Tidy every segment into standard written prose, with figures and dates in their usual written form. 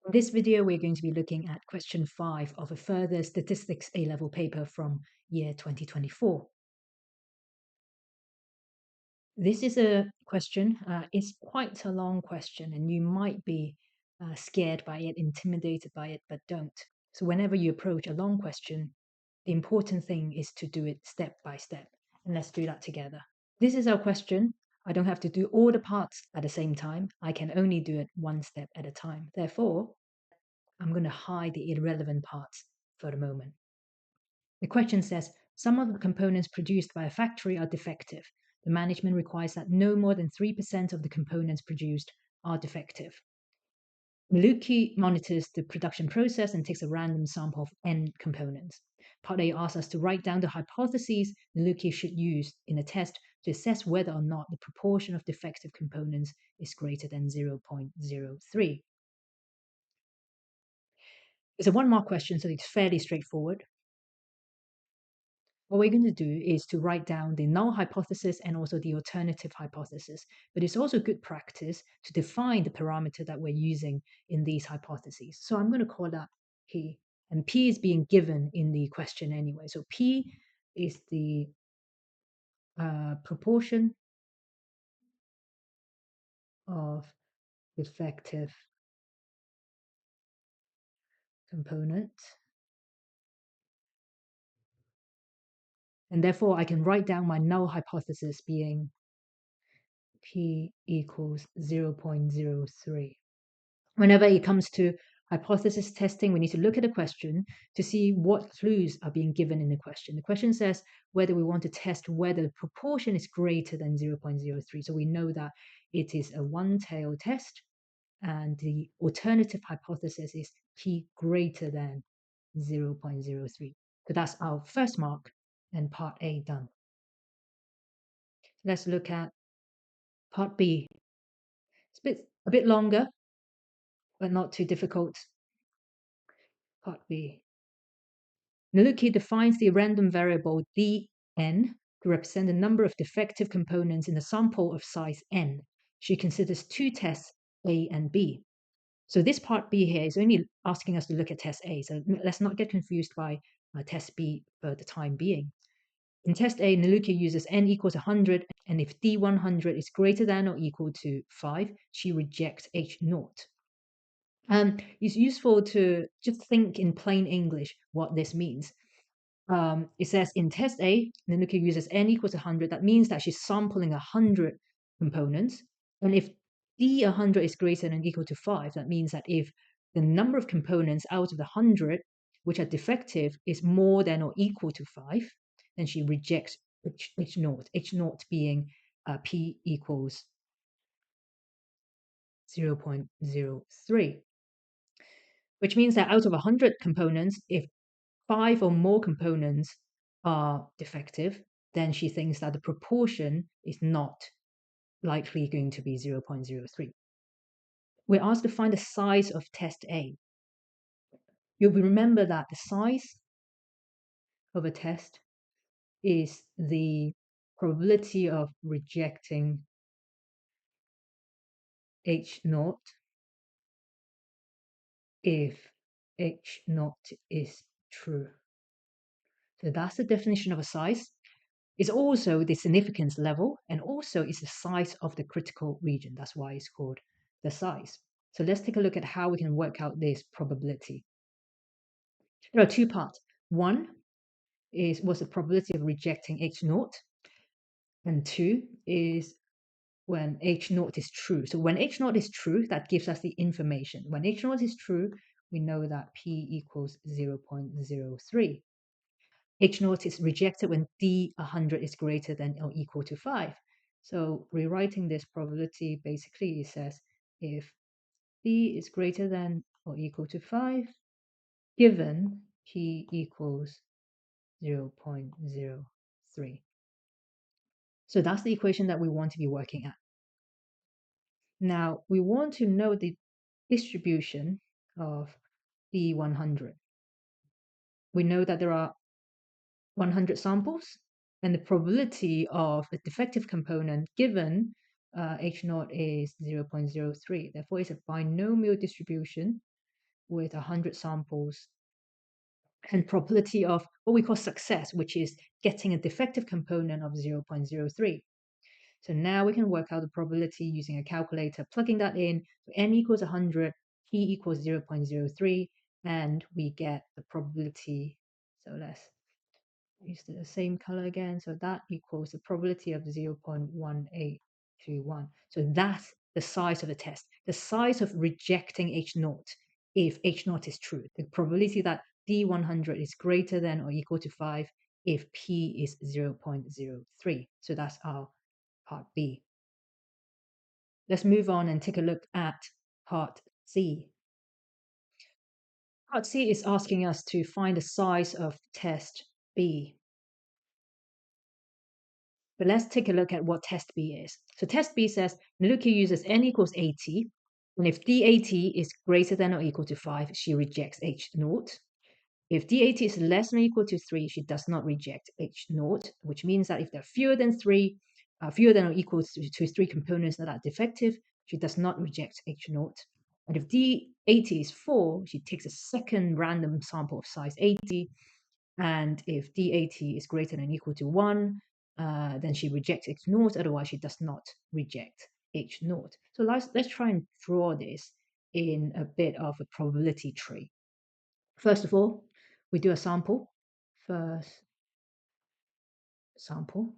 In this video, we're going to be looking at question 5 of a further statistics A-level paper from year 2024. This is a question, it's quite a long question, and you might be scared by it, intimidated by it, but don't. So whenever you approach a long question, the important thing is to do it step by step. And let's do that together. This is our question. I don't have to do all the parts at the same time. I can only do it one step at a time. Therefore, I'm going to hide the irrelevant parts for the moment. The question says, some of the components produced by a factory are defective. The management requires that no more than 3% of the components produced are defective. Miluki monitors the production process and takes a random sample of n components. Part A asks us to write down the hypotheses Miluki should use in a test to assess whether or not the proportion of defective components is greater than 0.03. It's a 1-mark question, so it's fairly straightforward. What we're going to do is to write down the null hypothesis and also the alternative hypothesis. But it's also good practice to define the parameter that we're using in these hypotheses. So I'm going to call that P. And P is being given in the question anyway. So P is the proportion of defective components. And therefore, I can write down my null hypothesis being P equals 0.03. Whenever it comes to hypothesis testing, we need to look at the question to see what clues are being given in the question. The question says whether we want to test whether the proportion is greater than 0.03. So we know that it is a one-tailed test, and the alternative hypothesis is P greater than 0.03. So that's our first mark and part A done. Let's look at part B. It's a bit longer, but not too difficult. Part B. Miluki defines the random variable dn to represent the number of defective components in a sample of size n. She considers 2 tests, A and B. So this part B here is only asking us to look at test A. So let's not get confused by test B for the time being. In test A, Miluki uses n equals 100, and if d100 is greater than or equal to 5, she rejects h0. It's useful to just think in plain English what this means. It says in test A, Miluki uses n equals 100. That means that she's sampling 100 components. And if d100 is greater than or equal to 5, that means that if the number of components out of the 100 which are defective is more than or equal to 5, then she rejects h0, h0 being p equals 0.03. Which means that out of 100 components, if 5 or more components are defective, then she thinks that the proportion is not likely going to be 0.03. We're asked to find the size of test A. You'll remember that the size of a test is the probability of rejecting h0 if h0 is true. So that's the definition of a size. It's also the significance level, and also it's the size of the critical region. That's why it's called the size. So let's take a look at how we can work out this probability. There are 2 parts. One is what's the probability of rejecting h0, and 2 is when h0 is true. So when h0 is true, that gives us the information. When h0 is true, we know that p equals 0.03. h0 is rejected when d100 is greater than or equal to 5. So rewriting this probability, basically it says if d is greater than or equal to 5, given p equals 0.03. So that's the equation that we want to be working at. Now we want to know the distribution of d100. We know that there are 100 samples, and the probability of a defective component given h0 is 0.03. Therefore, it's a binomial distribution. with 100 samples, and probability of what we call success, which is getting a defective component of 0.03. So now we can work out the probability using a calculator, plugging that in. So n equals 100, p equals 0.03, and we get the probability. So let's use the same color again. So that equals the probability of 0.1821. So that's the size of the test, the size of rejecting H naught if H naught is true. The probability that D100 is greater than or equal to 5 if P is 0.03. So that's our part B. Let's move on and take a look at part C. Part C is asking us to find the size of test B. But let's take a look at what test B is. So test B says Naluki uses n equals 80, and if D80 is greater than or equal to 5, she rejects H naught. If D80 is less than or equal to 3, she does not reject H naught, which means that if there are fewer than or equal to 3 components that are defective, she does not reject H naught. And if D80 is 4, she takes a second random sample of size 80, and if D80 is greater than or equal to 1, then she rejects H naught, otherwise she does not reject H naught. So let's try and draw this in a bit of a probability tree. First of all, we do a sample. First sample.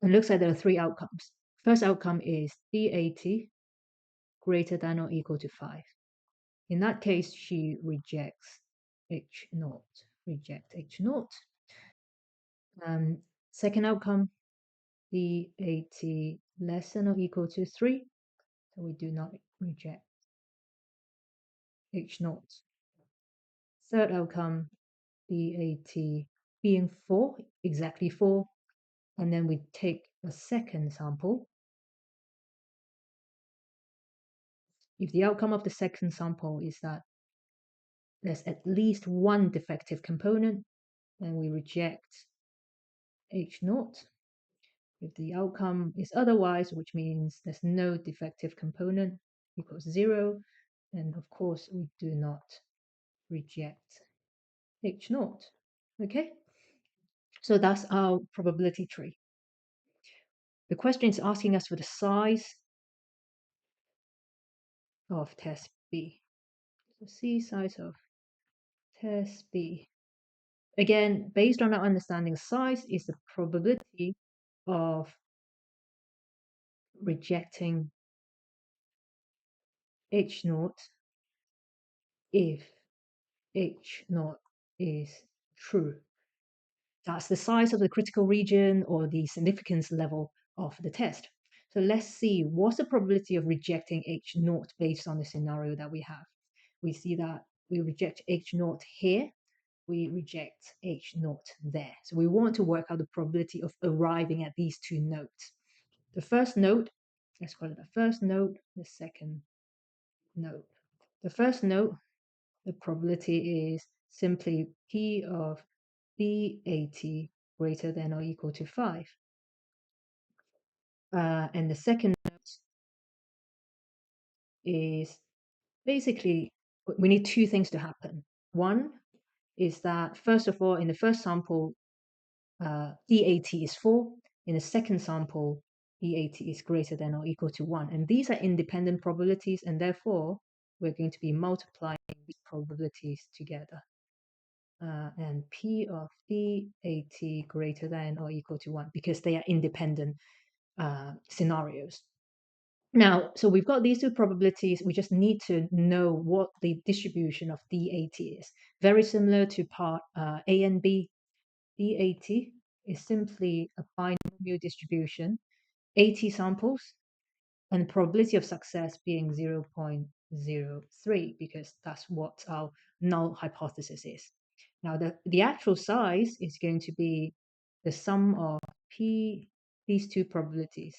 It looks like there are 3 outcomes. First outcome is D80 greater than or equal to 5. In that case, she rejects H naught. Reject H naught. Second outcome, D80 less than or equal to 3. So we do not reject H naught. Third outcome, D80 being 4, exactly 4. And then we take a second sample. If the outcome of the second sample is that there's at least one defective component, then we reject H naught. If the outcome is otherwise, which means there's no defective component, equals 0, then of course we do not reject H naught. Okay? So that's our probability tree. The question is asking us for the size of test B. So C size of test B. Again, based on our understanding, size is the probability of rejecting H naught if H naught is true. That's the size of the critical region or the significance level of the test. So let's see what's the probability of rejecting H naught based on the scenario that we have. We see that we reject H naught here, we reject H naught there. So we want to work out the probability of arriving at these 2 nodes. The first node, let's call it the first node, the second node. The first node, the probability is simply P of D80 greater than or equal to 5. And the second node is basically, we need 2 things to happen. One is that, first of all, in the first sample, D80 is 4. In the second sample, D80 is greater than or equal to 1. And these are independent probabilities, and therefore, we're going to be multiplying these probabilities together. And P of D80 greater than or equal to 1, because they are independent scenarios. Now, so we've got these 2 probabilities. We just need to know what the distribution of D80 is. Very similar to part A and B. D80 is simply a binomial distribution, 80 samples, and probability of success being 0.03, because that's what our null hypothesis is. Now, the actual size is going to be the sum of these 2 probabilities,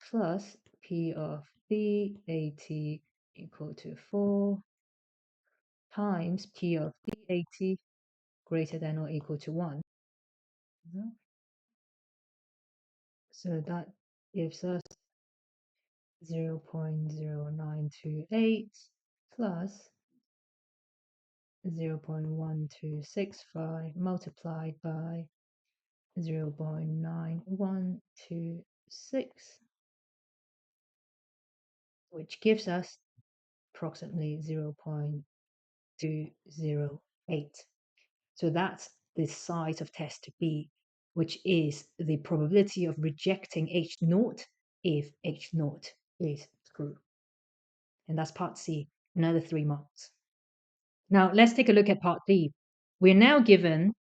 plus P of D80 equal to 4 times P of D80 greater than or equal to 1. So that gives us 0.0928 plus 0.1265 multiplied by 0.9126, which gives us approximately 0.208. So that's the size of test B, which is the probability of rejecting H naught if H naught is true. And that's part C, another 3 marks. Now let's take a look at part D. We're now given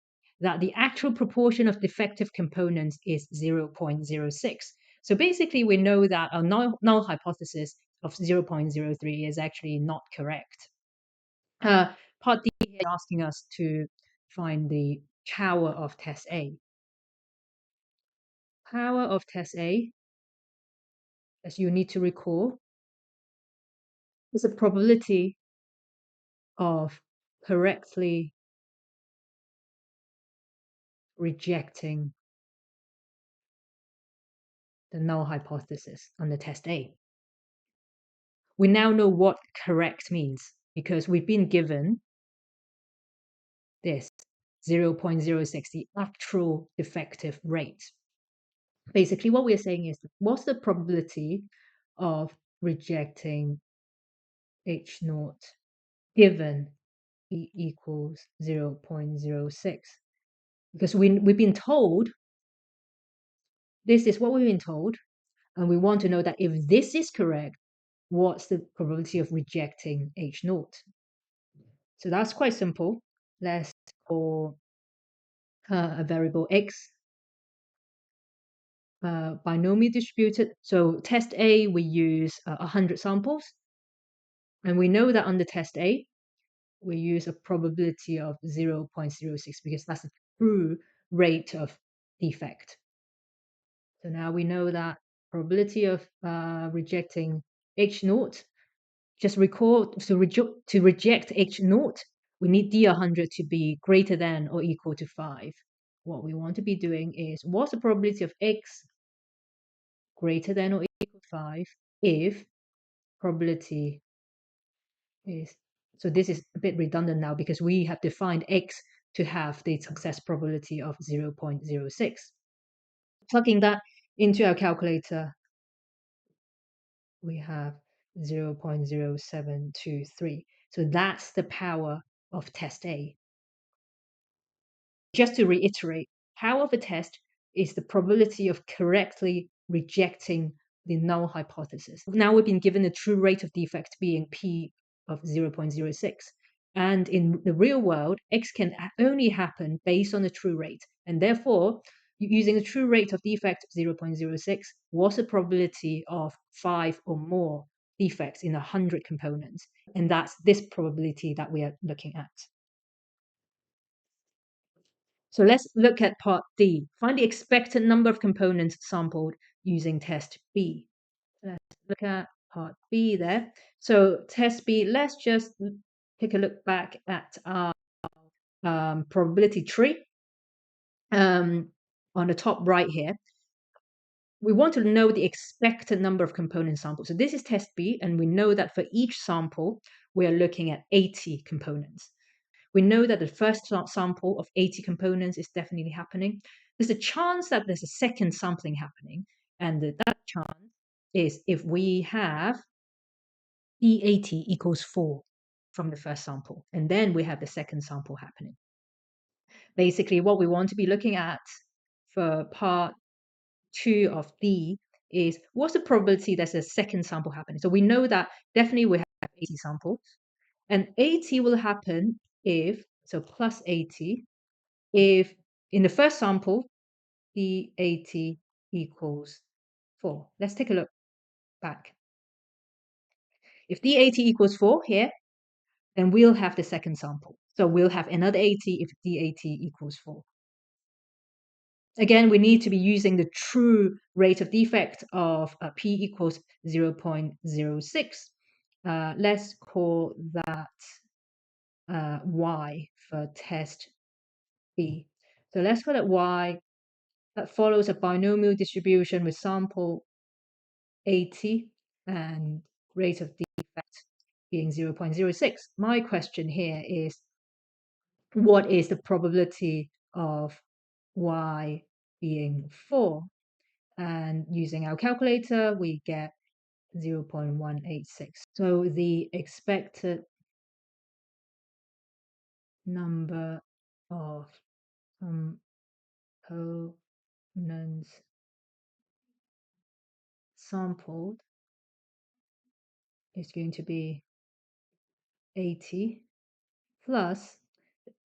that the actual proportion of defective components is 0.06. So basically we know that our null hypothesis of 0.03 is actually not correct. Part D is asking us to find the power of test A. Power of test A, as you need to recall, is the probability of correctly rejecting the null hypothesis on the test A. We now know what correct means because we've been given this 0.06, the actual defective rate. Basically, what we're saying is, what's the probability of rejecting H naught given E equals 0.06? Because we've been told, this is what we've been told, and we want to know that if this is correct, what's the probability of rejecting H naught? So that's quite simple. Let's call a variable x binomial distributed. So test A, we use 100 samples. And we know that under test A, we use a probability of 0.06 because that's the true rate of defect. So now we know that probability of rejecting H naught. Just recall, to reject H naught, we need D100 to be greater than or equal to 5. What we want to be doing is, what's the probability of X greater than or equal to 5 if probability is, so this is a bit redundant now because we have defined X to have the success probability of 0.06. Plugging that into our calculator, we have 0.0723. So that's the power of test A. Just to reiterate, power of a test is the probability of correctly rejecting the null hypothesis. Now we've been given the true rate of defect being P of 0.06. And in the real world, X can only happen based on the true rate. And therefore, using the true rate of defect of 0.06, what's the probability of 5 or more defects in 100 components? And that's this probability that we are looking at. So let's look at part D. Find the expected number of components sampled using test B. Let's look at part B there. So test B, let's just take a look back at our probability tree on the top right here. We want to know the expected number of component samples. So this is test B, and we know that for each sample, we are looking at 80 components. We know that the first sample of 80 components is definitely happening. There's a chance that there's a second sampling happening. And that chance is if we have D80 equals 4 from the first sample. And then we have the second sample happening. Basically, what we want to be looking at for part 2 of D is, what's the probability there's a second sample happening? So we know that definitely we have 80 samples. And 80 will happen if, so plus 80, if in the first sample, D80 equals 4. Let's take a look back. If D80 equals 4 here, then we'll have the second sample. So we'll have another 80 if D80 equals 4. Again, we need to be using the true rate of defect of P equals 0.06. Let's call that Y for test B. So let's call it Y. That follows a binomial distribution with sample 80 and rate of defect being 0.06. My question here is, what is the probability of y being 4? And using our calculator, we get 0.186. So the expected number of components sampled is going to be 80 plus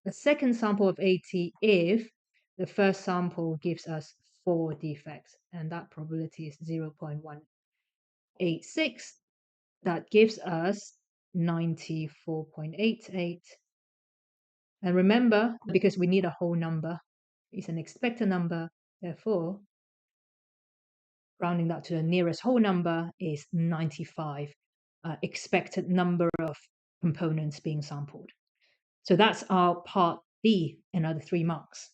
the second sample of 80 if the first sample gives us 4 defects, and that probability is 0.186. That gives us 94.88. And remember, because we need a whole number, it's an expected number, therefore, rounding that to the nearest whole number is 95, expected number of components being sampled. So that's our part B, another 3 marks.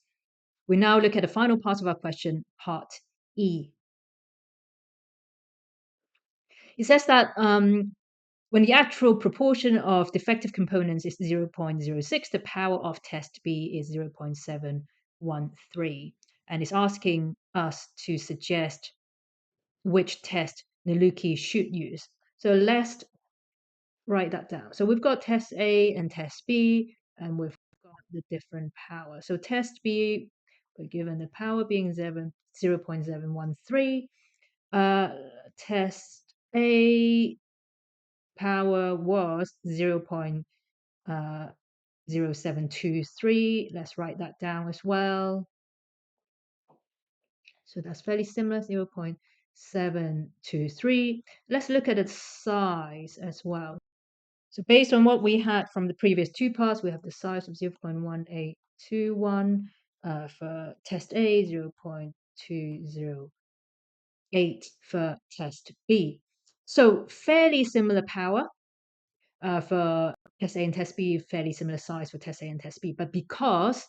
We now look at the final part of our question, part E. It says that when the actual proportion of defective components is 0.06, the power of test B is 0.713. And it's asking us to suggest which test Naluki should use. So let's write that down. So we've got test A and test B, and we've got the different power. So test B, we're given the power being 0.713. Test A power was 0.0723. Let's write that down as well. So that's fairly similar, 0.723. Let's look at its size as well. So based on what we had from the previous 2 parts, we have the size of 0.1821 for test A, 0.208 for test B. So fairly similar power for test A and test B, fairly similar size for test A and test B. But because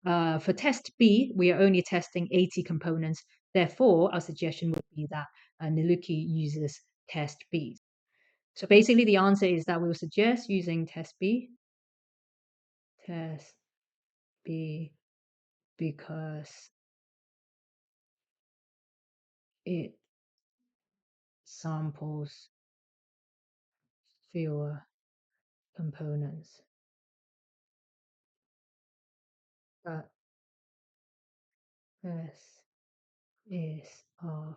for test B, we are only testing 80 components, therefore our suggestion would be that Naluki uses test B. So basically the answer is that we will suggest using test B because it samples fewer components, but S is of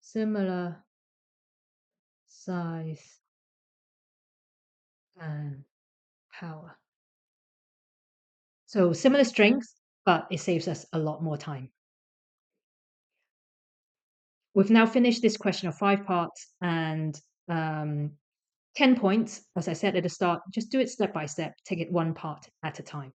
similar size and power. So similar strength, but it saves us a lot more time. We've now finished this question of 5 parts and 10 points. As I said at the start, just do it step by step, take it one part at a time.